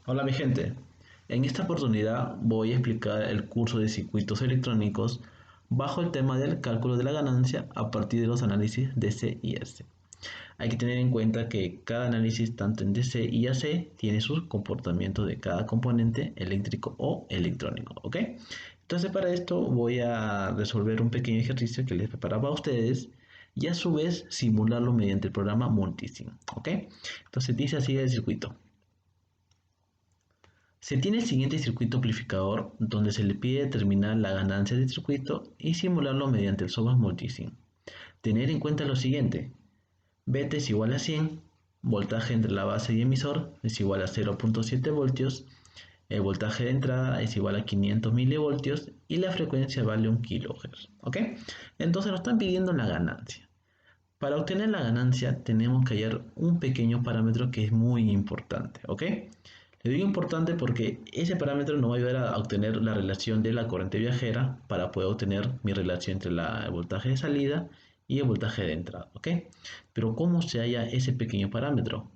Hola mi gente, en esta oportunidad voy a explicar el curso de circuitos electrónicos bajo el tema del cálculo de la ganancia a partir de los análisis DC y AC. Hay que tener en cuenta que cada análisis tanto en DC y AC tiene sus comportamientos de cada componente eléctrico o electrónico, ¿ok? Entonces para esto voy a resolver un pequeño ejercicio que les preparaba a ustedes y a su vez simularlo mediante el programa Multisim, ¿ok? Entonces dice así el circuito. Se tiene el siguiente circuito amplificador donde se le pide determinar la ganancia del circuito y simularlo mediante el software Multisim. Tener en cuenta lo siguiente: Vt es igual a 100, voltaje entre la base y emisor es igual a 0.7 voltios, el voltaje de entrada es igual a 500 milivoltios y la frecuencia vale 1 kHz. ¿Ok? Entonces nos están pidiendo la ganancia. Para obtener la ganancia tenemos que hallar un pequeño parámetro que es muy importante, ¿ok? Le digo importante porque ese parámetro nos va a ayudar a obtener la relación de la corriente viajera para poder obtener mi relación entre el voltaje de salida y el voltaje de entrada, ¿ok? Pero ¿cómo se halla ese pequeño parámetro?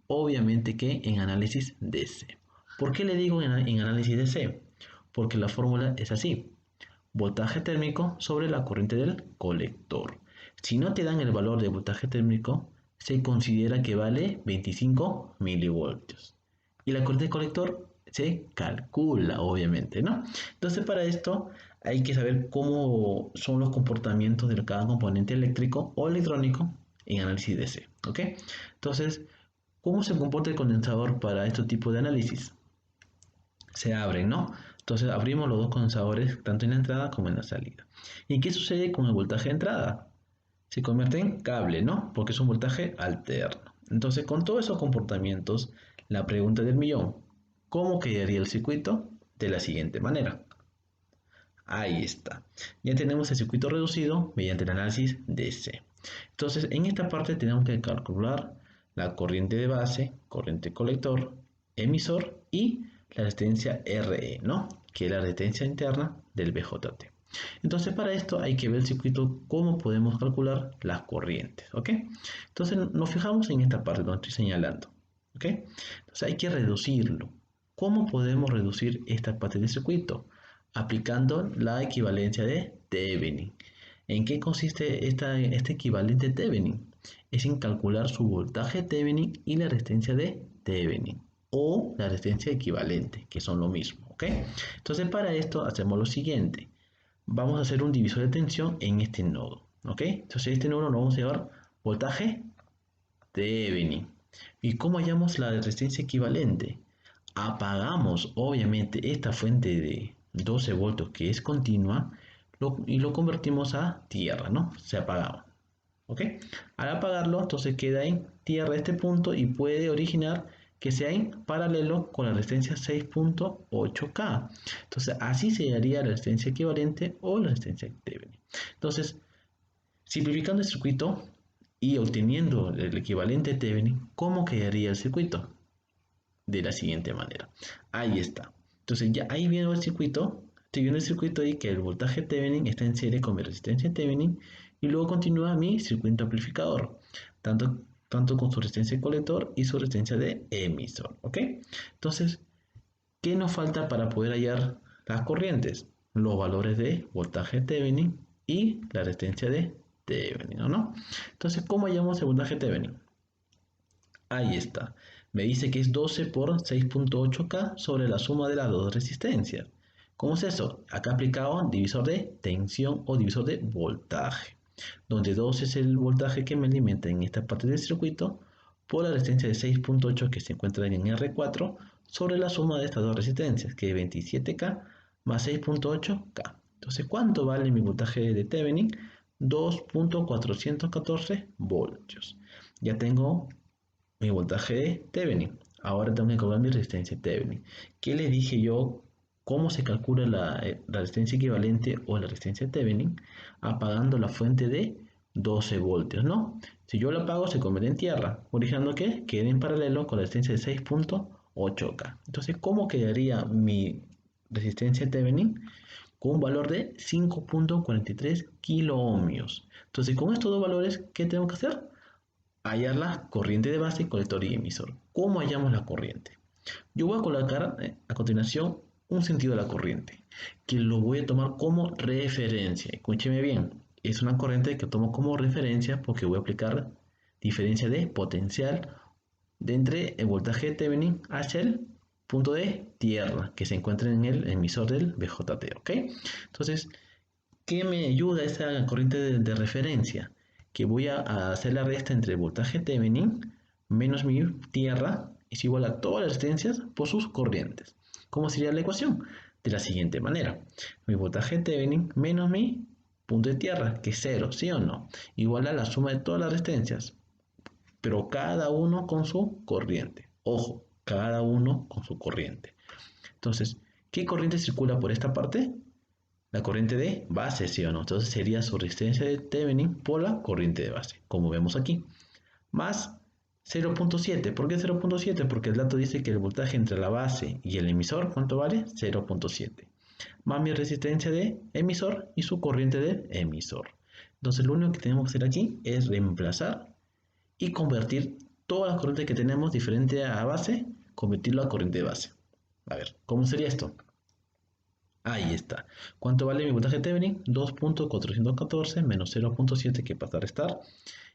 Obviamente que en análisis DC. ¿Por qué le digo en análisis DC? Porque la fórmula es así: voltaje térmico sobre la corriente del colector. Si no te dan el valor de voltaje térmico, se considera que vale 25 milivoltios. Y la corriente del colector se calcula, obviamente, ¿no? Entonces, para esto hay que saber cómo son los comportamientos de cada componente eléctrico o electrónico en análisis DC, ¿ok? Entonces, ¿cómo se comporta el condensador para este tipo de análisis? Se abren, ¿no? Entonces abrimos los dos condensadores tanto en la entrada como en la salida. ¿Y qué sucede con el voltaje de entrada? Se convierte en cable, ¿no? Porque es un voltaje alterno. Entonces, con todos esos comportamientos, la pregunta del millón: ¿cómo quedaría el circuito? De la siguiente manera. Ahí está. Ya tenemos el circuito reducido mediante el análisis DC. Entonces, en esta parte tenemos que calcular la corriente de base, corriente colector, emisor y la resistencia RE, ¿no? Que es la resistencia interna del BJT. Entonces, para esto hay que ver el circuito, cómo podemos calcular las corrientes, ¿ok? Entonces, nos fijamos en esta parte donde estoy señalando, ¿ok? Entonces, hay que reducirlo. ¿Cómo podemos reducir esta parte del circuito? Aplicando la equivalencia de Thevenin. ¿En qué consiste este equivalente Thevenin? Es en calcular su voltaje Thevenin y la resistencia de Thevenin, o la resistencia equivalente, que son lo mismo, ¿ok? Entonces, para esto hacemos lo siguiente: vamos a hacer un divisor de tensión en este nodo, ¿ok? Entonces, este nodo lo vamos a llevar voltaje Thevenin. ¿Y cómo hallamos la resistencia equivalente? Apagamos obviamente esta fuente de 12 voltios que es continua y lo convertimos a tierra, ¿no? Se apagaba, ¿ok? Al apagarlo, entonces queda en tierra este punto y puede originar que sea en paralelo con la resistencia 6.8K. Entonces así se haría la resistencia equivalente o la resistencia Thevenin. Entonces, simplificando el circuito y obteniendo el equivalente Thevenin, ¿cómo quedaría el circuito? De la siguiente manera. Ahí está. Entonces ya ahí viene el circuito. Estoy viendo el circuito ahí que el voltaje Thevenin está en serie con mi resistencia Thevenin y luego continúa mi circuito amplificador, tanto con su resistencia de colector y su resistencia de emisor. ¿Ok? Entonces, ¿qué nos falta para poder hallar las corrientes? Los valores de voltaje Thevenin y la resistencia de Thevenin, ¿no? Entonces, ¿cómo hallamos el voltaje Thevenin? Ahí está. Me dice que es 12 por 6.8K sobre la suma de las dos resistencias. ¿Cómo es eso? Acá aplicado divisor de tensión o divisor de voltaje, donde 12 es el voltaje que me alimenta en esta parte del circuito por la resistencia de 6.8 que se encuentra en R4 sobre la suma de estas dos resistencias, que es 27K más 6.8K. Entonces, ¿cuánto vale mi voltaje de Thevenin? 2.414 voltios. Ya tengo mi voltaje de Thevenin. Ahora tengo que calcular mi resistencia Thevenin. ¿Qué les dije yo? ¿Cómo se calcula la resistencia equivalente o la resistencia Thevenin? Apagando la fuente de 12 voltios, ¿no? Si yo la apago, se convierte en tierra, originando que quede en paralelo con la resistencia de 6.8K. Entonces, ¿cómo quedaría mi resistencia Thevenin? Con un valor de 5.43 kilo ohmios. Entonces, con estos dos valores, ¿qué tengo que hacer? Hallar la corriente de base, colector y emisor. ¿Cómo hallamos la corriente? Yo voy a colocar a continuación un sentido de la corriente, que lo voy a tomar como referencia. Escúcheme bien, es una corriente que tomo como referencia porque voy a aplicar diferencia de potencial de entre el voltaje Thevenin hacia el punto de tierra que se encuentra en el emisor del BJT, ¿ok? Entonces, ¿qué me ayuda esta corriente de referencia? Que voy a hacer la resta entre el voltaje Thevenin menos mi tierra es igual a todas las resistencias por sus corrientes. ¿Cómo sería la ecuación? De la siguiente manera. Mi voltaje Thevenin menos mi punto de tierra, que es 0, ¿sí o no? Igual a la suma de todas las resistencias, pero cada uno con su corriente. Ojo, cada uno con su corriente. Entonces, ¿qué corriente circula por esta parte? La corriente de base, ¿sí o no? Entonces sería su resistencia de Thevenin por la corriente de base, como vemos aquí. Más 0.7. ¿Por qué 0.7? Porque el dato dice que el voltaje entre la base y el emisor, ¿cuánto vale? 0.7. Más mi resistencia de emisor y su corriente de emisor. Entonces lo único que tenemos que hacer aquí es reemplazar y convertir todas las corrientes que tenemos diferente a base, convertirlo a corriente de base. A ver, ¿cómo sería esto? Ahí está. ¿Cuánto vale mi voltaje Thevenin? 2.414 menos 0.7 que pasa a restar,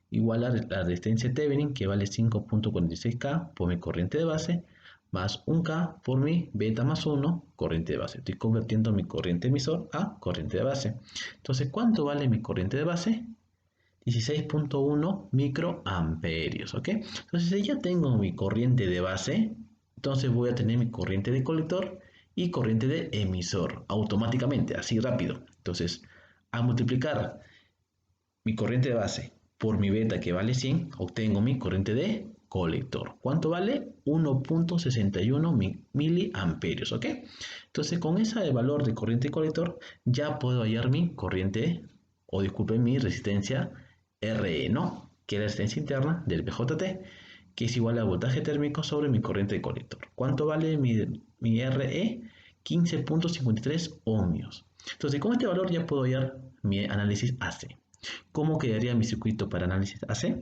igual a la resistencia Thevenin que vale 5.46K por mi corriente de base, más 1K por mi beta más 1 corriente de base. Estoy convirtiendo mi corriente emisor a corriente de base. Entonces, ¿cuánto vale mi corriente de base? 16.1 microamperios, ¿ok? Entonces, si ya tengo mi corriente de base, entonces voy a tener mi corriente de colector y corriente de emisor automáticamente, así rápido. Entonces, al multiplicar mi corriente de base por mi beta que vale 100, obtengo mi corriente de colector. ¿Cuánto vale? 1.61 miliamperios, ¿ok? Entonces, con ese valor de corriente de colector, ya puedo hallar mi corriente, o disculpen, mi resistencia RE, ¿no? Que es la resistencia interna del BJT, que es igual al voltaje térmico sobre mi corriente de colector. ¿Cuánto vale mi RE? 15.53 ohmios. Entonces, con este valor ya puedo hallar mi análisis AC. ¿Cómo quedaría mi circuito para análisis AC?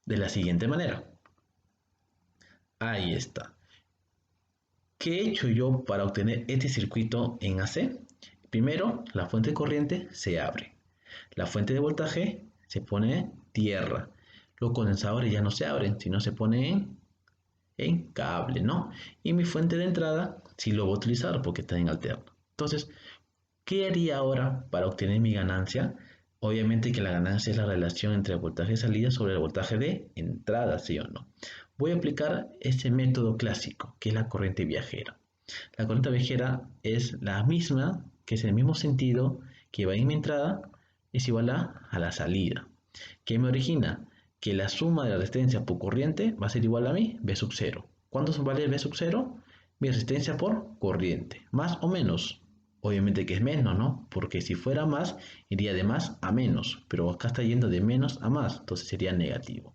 De la siguiente manera. Ahí está. ¿Qué he hecho yo para obtener este circuito en AC? Primero, la fuente de corriente se abre. La fuente de voltaje se pone en tierra. Los condensadores ya no se abren, sino se ponen en cable, ¿no? Y mi fuente de entrada sí lo voy a utilizar porque está en alterno. Entonces, ¿qué haría ahora para obtener mi ganancia? Obviamente que la ganancia es la relación entre el voltaje de salida sobre el voltaje de entrada, ¿sí o no? Voy a aplicar este método clásico, que es la corriente viajera. La corriente viajera es la misma, que es el mismo sentido que va en mi entrada, es igual a la salida. ¿Qué me origina? Que la suma de la resistencia por corriente va a ser igual a mi V sub 0. ¿Cuánto vale V sub 0? Mi resistencia por corriente. ¿Más o menos? Obviamente que es menos, ¿no? Porque si fuera más, iría de más a menos. Pero acá está yendo de menos a más, entonces sería negativo.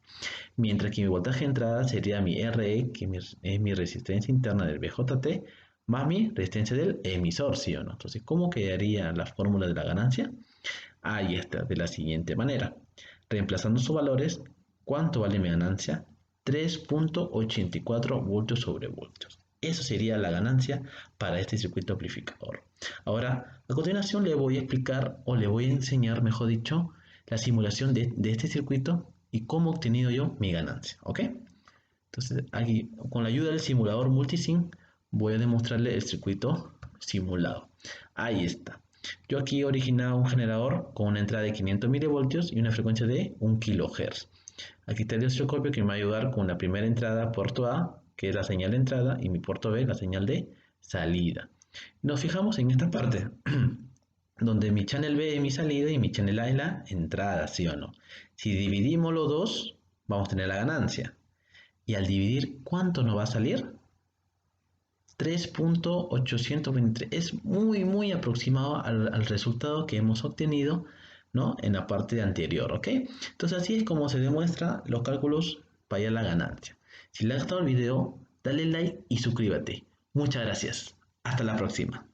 Mientras que mi voltaje de entrada sería mi RE, que es mi resistencia interna del BJT, más mi resistencia del emisor, ¿sí o no? Entonces, ¿cómo quedaría la fórmula de la ganancia? Ahí está, de la siguiente manera. Reemplazando sus valores, ¿cuánto vale mi ganancia? 3.84 voltios sobre voltios. Eso sería la ganancia para este circuito amplificador. Ahora, a continuación le voy a explicar, o le voy a enseñar, mejor dicho, la simulación de este circuito y cómo he obtenido yo mi ganancia, ¿ok? Entonces, aquí, con la ayuda del simulador multisync, voy a demostrarle el circuito simulado. Ahí está. Yo aquí he originado un generador con una entrada de 500 milivoltios y una frecuencia de 1 kHz. Aquí está el osciloscopio que me va a ayudar con la primera entrada, puerto A, que es la señal de entrada, y mi puerto B, la señal de salida. Nos fijamos en esta parte, donde mi channel B es mi salida y mi channel A es la entrada, ¿sí o no? Si dividimos los dos, vamos a tener la ganancia. Y al dividir, ¿cuánto nos va a salir? 3.823. Es muy aproximado al resultado que hemos obtenido, ¿no? En la parte anterior, ¿ok? Entonces así es como se demuestra los cálculos para hallar la ganancia. Si le has gustado el video, dale like y suscríbete. Muchas gracias. Hasta la próxima.